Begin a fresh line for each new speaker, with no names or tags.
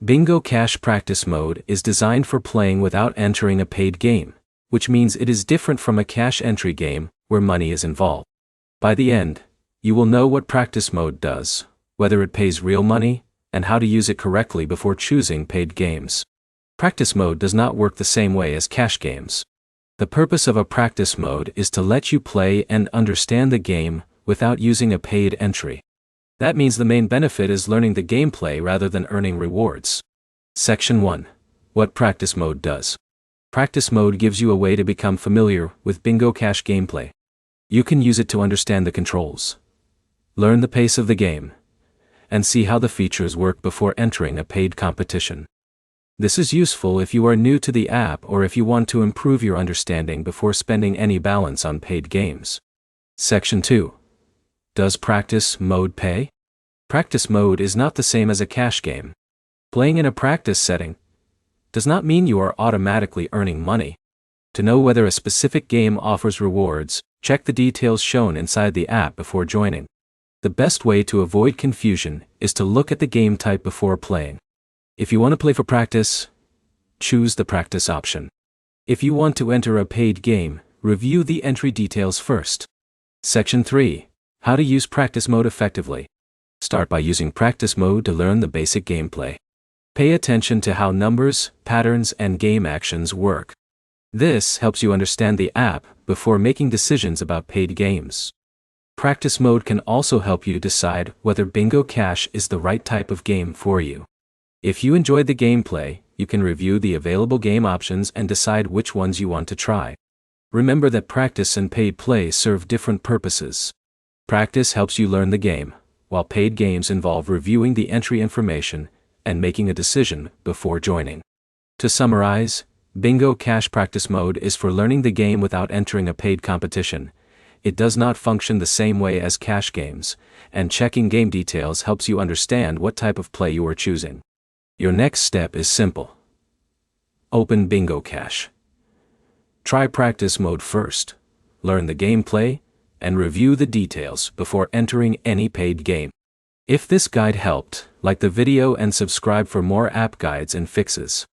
Bingo Cash Practice Mode is designed for playing without entering a paid game, which means it is different from a cash entry game, where money is involved. By the end, you will know what Practice Mode does, whether it pays real money, and how to use it correctly before choosing paid games. Practice Mode does not work the same way as cash games. The purpose of a Practice Mode is to let you play and understand the game without using a paid entry. That means the main benefit is learning the gameplay rather than earning rewards. Section 1. What Practice Mode does. Practice Mode gives you a way to become familiar with Bingo Cash gameplay. You can use it to understand the controls, learn the pace of the game, and see how the features work before entering a paid competition. This is useful if you are new to the app or if you want to improve your understanding before spending any balance on paid games. Section 2. Does Practice Mode pay? Practice Mode is not the same as a cash game. Playing in a practice setting does not mean you are automatically earning money. To know whether a specific game offers rewards, check the details shown inside the app before joining. The best way to avoid confusion is to look at the game type before playing. If you want to play for practice, choose the practice option. If you want to enter a paid game, review the entry details first. Section 3. How to use Practice Mode effectively. Start by using Practice Mode to learn the basic gameplay. Pay attention to how numbers, patterns, and game actions work. This helps you understand the app before making decisions about paid games. Practice Mode can also help you decide whether Bingo Cash is the right type of game for you. If you enjoyed the gameplay, you can review the available game options and decide which ones you want to try. Remember that practice and paid play serve different purposes. Practice helps you learn the game, while paid games involve reviewing the entry information and making a decision before joining. To summarize, Bingo Cash Practice Mode is for learning the game without entering a paid competition. It does not function the same way as cash games, and checking game details helps you understand what type of play you are choosing. Your next step is simple. Open Bingo Cash. Try Practice Mode first, learn the gameplay, and review the details before entering any paid game. If this guide helped, like the video and subscribe for more app guides and fixes.